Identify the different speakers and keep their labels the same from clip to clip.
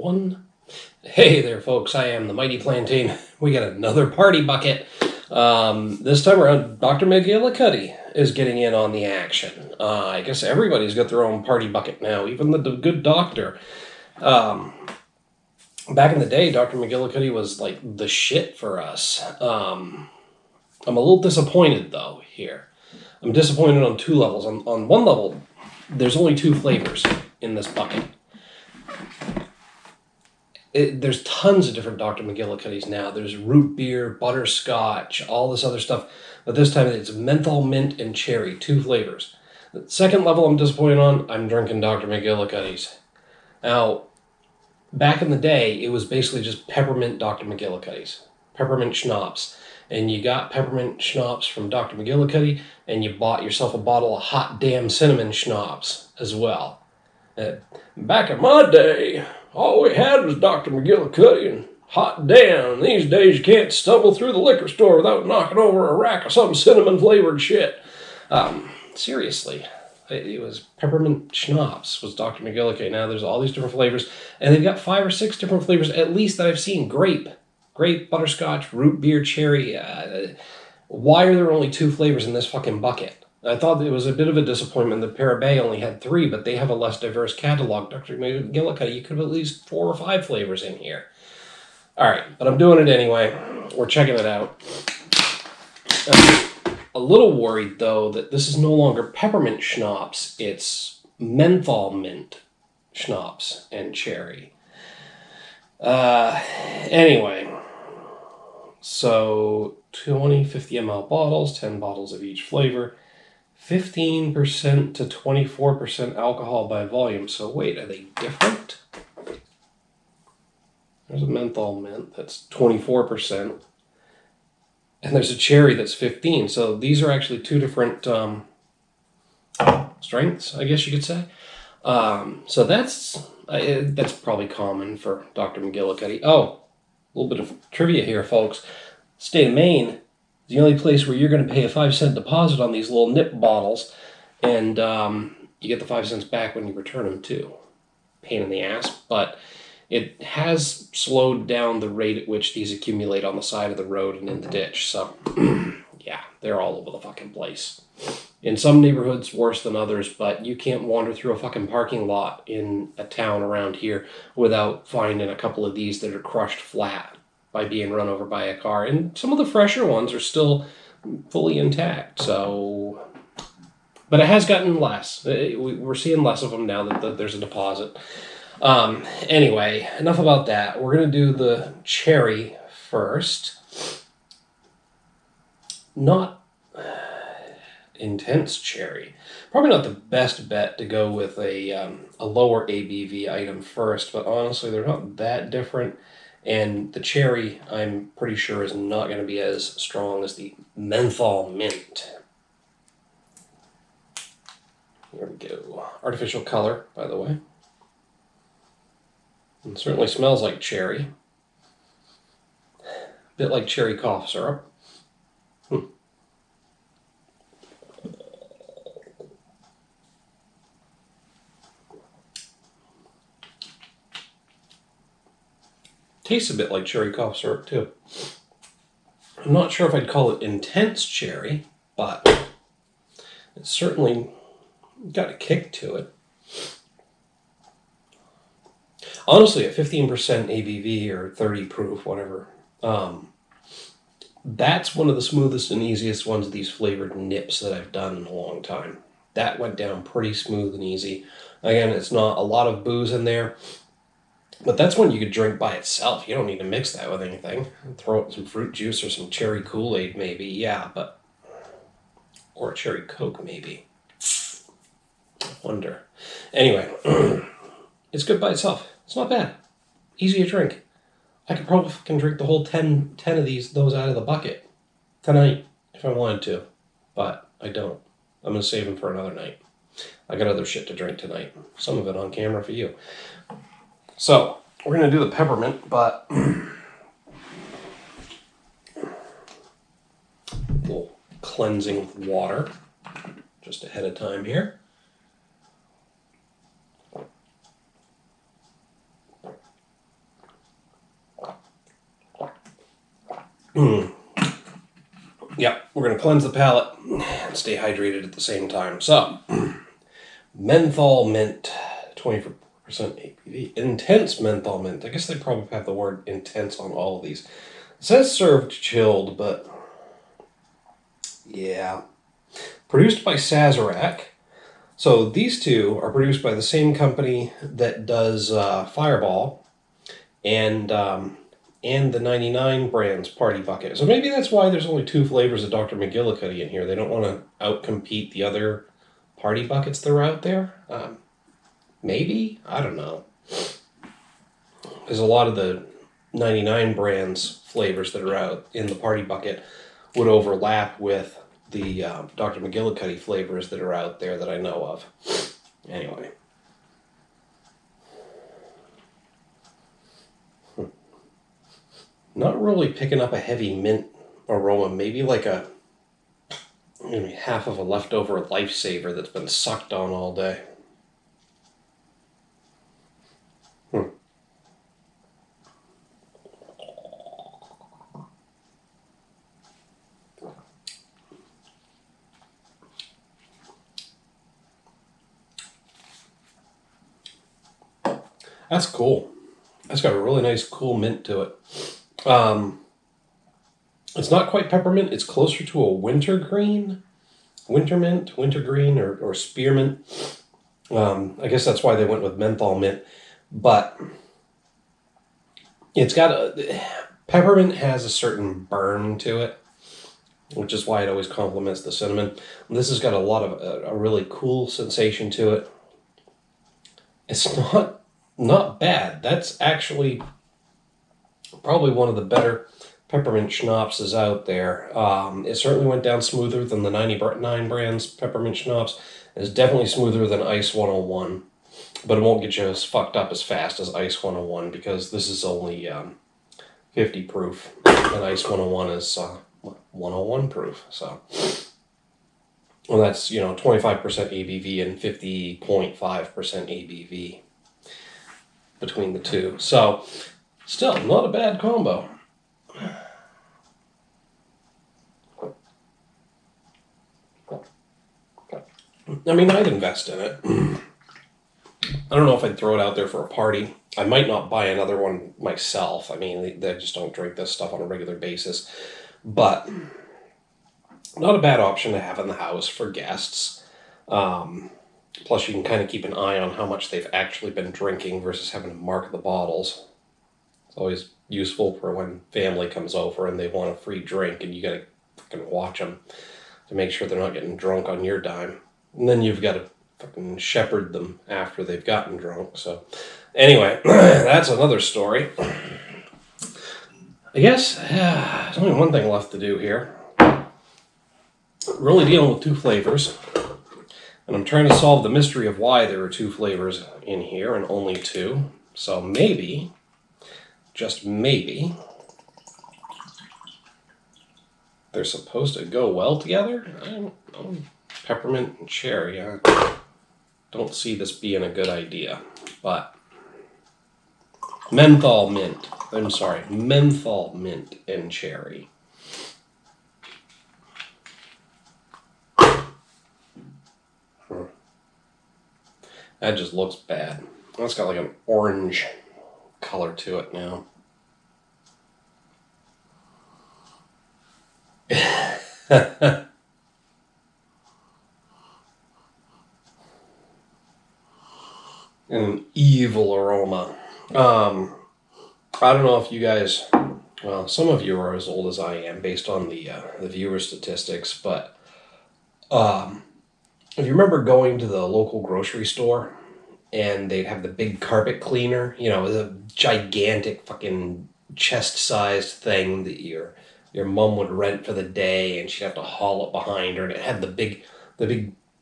Speaker 1: one. Hey there, folks. I am the Mighty Plantain. We got another party bucket. This time around, Doctor McGillicuddy is getting in on the action. I guess everybody's got their own party bucket now, even the good doctor. Back in the day, Doctor McGillicuddy was like the shit for us. I'm a little disappointed, though, here. I'm disappointed on two levels. On one level, there's only two flavors in this bucket. There's tons of different Doctor McGillicuddy's now. There's root beer, butterscotch, all this other stuff. But this time it's menthol, mint, and cherry, two flavors. The second level I'm disappointed on, I'm drinking Doctor McGillicuddy's. Now, back in the day, it was basically just peppermint Doctor McGillicuddy's. Peppermint schnapps. And you got peppermint schnapps from Doctor McGillicuddy, and you bought yourself a bottle of hot damn cinnamon schnapps as well. Back in my day, all we had was Doctor McGillicuddy and hot damn. These days you can't stumble through the liquor store without knocking over a rack of some cinnamon flavored shit. Seriously, it was peppermint schnapps was Doctor McGillicuddy. Now there's all these different flavors, and they've got 5 or 6 different flavors at least that I've seen. Grape, butterscotch, root beer, cherry. Why are there only 2 flavors in this fucking bucket? I thought it was a bit of a disappointment that Parabay only had 3, but they have a less diverse catalog. Dr. McGillicuddy, you could have at least 4 or 5 flavors in here. All right, but I'm doing it anyway. We're checking it out. I'm a little worried, though, that this is no longer peppermint schnapps. It's menthol mint schnapps and cherry. Anyway, so 20 50 ml bottles, 10 bottles of each flavor, 15% to 24% alcohol by volume. So wait, are they different? There's a menthol mint that's 24%, and there's a cherry that's 15%. So these are actually 2 different strengths, I guess you could say. So that's probably common for Dr. McGillicuddy. Oh, a little bit of trivia here, folks. State of Maine is the only place where you're going to pay a 5-cent deposit on these little nip bottles, and you get the 5 cents back when you return them too. Pain in the ass, but it has slowed down the rate at which these accumulate on the side of the road and in the ditch. So, yeah, they're all over the fucking place. In some neighborhoods, worse than others, but you can't wander through a fucking parking lot in a town around here without finding a couple of these that are crushed flat by being run over by a car. And some of the fresher ones are still fully intact. So, but it has gotten less. We're seeing less of them now that there's a deposit. Anyway, enough about that. We're going to do the cherry first. Not intense cherry. Probably not the best bet to go with a lower ABV item first, but honestly, they're not that different. And the cherry, I'm pretty sure, is not going to be as strong as the menthol mint. Here we go. Artificial color, by the way. It certainly smells like cherry. A bit like cherry cough syrup. Tastes a bit like cherry cough syrup, too. I'm not sure if I'd call it intense cherry, but it's certainly got a kick to it. Honestly, at 15% ABV or 30 proof, whatever, that's one of the smoothest and easiest ones of these flavored nips that I've done in a long time. That went down pretty smooth and easy. Again, it's not a lot of booze in there, but that's one you could drink by itself. You don't need to mix that with anything. Throw it in some fruit juice or some cherry Kool-Aid maybe, yeah, but... or a cherry Coke maybe. I wonder. Anyway, it's good by itself. It's not bad. Easy to drink. I could probably fucking drink the whole 10 of those out of the bucket tonight if I wanted to, but I don't. I'm going to save them for another night. I got other shit to drink tonight. Some of it on camera for you. So, we're going to do the peppermint, but a little cleansing with water just ahead of time here. Yeah, we're going to cleanse the palate and stay hydrated at the same time. So, menthol mint, 24% ABV. Intense menthol mint. I guess they probably have the word intense on all of these. It says served chilled, but yeah. Produced by Sazerac. So these two are produced by the same company that does Fireball and the 99 brand's Party Bucket. So maybe that's why there's only 2 flavors of Doctor McGillicuddy in here. They don't want to outcompete the other Party Buckets that are out there. Maybe? I don't know. There's a lot of the 99 brand's flavors that are out in the Party Bucket would overlap with the Doctor McGillicuddy flavors that are out there that I know of. Anyway. Not really picking up a heavy mint aroma. Maybe like maybe half of a leftover lifesaver that's been sucked on all day. That's cool. That's got a really nice cool mint to it. It's not quite peppermint. It's closer to a wintergreen, wintergreen, or spearmint. I guess that's why they went with menthol mint. But it's got peppermint has a certain burn to it, which is why it always complements the cinnamon. This has got a lot of a really cool sensation to it. It's not bad. That's actually probably one of the better peppermint schnapps out there. It certainly went down smoother than the 99 brand's peppermint schnapps. It's definitely smoother than Ice 101, but it won't get you as fucked up as fast as Ice 101 because this is only 50 proof, and Ice 101 is 101 proof. So, well, that's 25% ABV and 50.5% ABV between the two. So, still not a bad combo. I mean, I'd invest in it. I don't know if I'd throw it out there for a party. I might not buy another one myself. I mean, they just don't drink this stuff on a regular basis. But not a bad option to have in the house for guests. Plus, you can kind of keep an eye on how much they've actually been drinking versus having to mark the bottles. It's always useful for when family comes over and they want a free drink and you got to fucking watch them to make sure they're not getting drunk on your dime. And then you've got to fucking shepherd them after they've gotten drunk. So anyway, that's another story. I guess there's only one thing left to do here. We're only dealing with 2 flavors. And I'm trying to solve the mystery of why there are 2 flavors in here and only 2. So maybe, just maybe, they're supposed to go well together? I don't know. Peppermint and cherry. I don't see this being a good idea. But menthol mint and cherry. That just looks bad. That's got like an orange color to it now. An evil aroma. I don't know if you guys, well, some of you are as old as I am based on the viewer statistics, but if you remember going to the local grocery store and they'd have the big carpet cleaner, the gigantic fucking chest-sized thing that your mom would rent for the day and she'd have to haul it behind her, and it had the big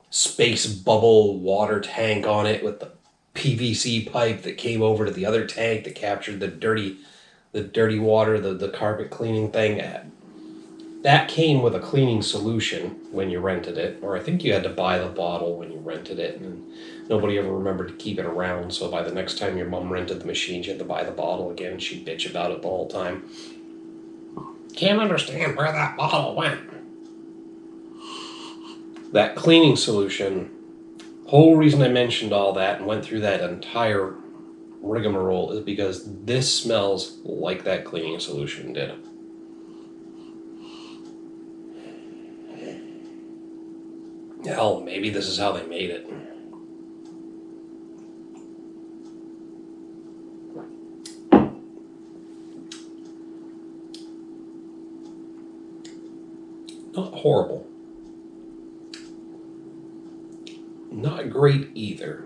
Speaker 1: space bubble water tank on it with the PVC pipe that came over to the other tank that captured the dirty water, the carpet cleaning thing. That came with a cleaning solution when you rented it, or I think you had to buy the bottle when you rented it, and nobody ever remembered to keep it around, so by the next time your mom rented the machine, you had to buy the bottle again. She'd bitch about it the whole time. Can't understand where that bottle went. That cleaning solution, whole reason I mentioned all that and went through that entire rigmarole is because this smells like that cleaning solution did. Hell, maybe this is how they made it. Not horrible. Not great either.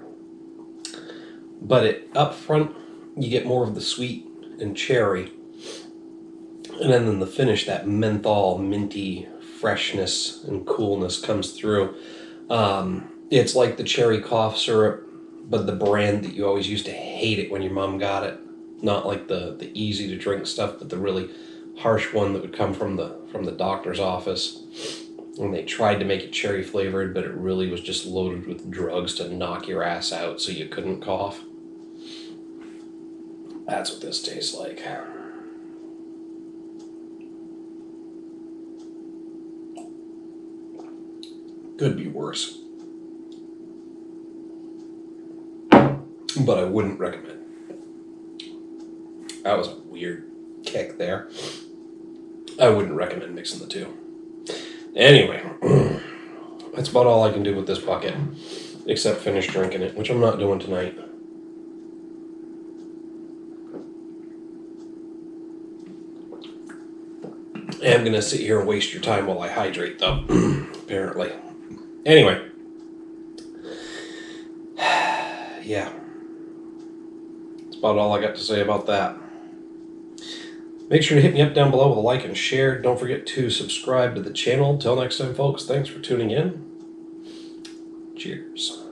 Speaker 1: But up front, you get more of the sweet and cherry. And then in the finish, that menthol, minty freshness and coolness comes through. It's like the cherry cough syrup, but the brand that you always used to hate it when your mom got it. Not like the easy to drink stuff, but the really harsh one that would come from the doctor's office. And they tried to make it cherry flavored, but it really was just loaded with drugs to knock your ass out so you couldn't cough. That's what this tastes like. Could be worse. But I wouldn't recommend. That was a weird kick there. I wouldn't recommend mixing the two. Anyway, that's about all I can do with this bucket, except finish drinking it, which I'm not doing tonight. I am going to sit here and waste your time while I hydrate, though, apparently. Anyway. Yeah. That's about all I got to say about that. Make sure to hit me up down below with a like and share. Don't forget to subscribe to the channel. Till next time, folks, thanks for tuning in. Cheers.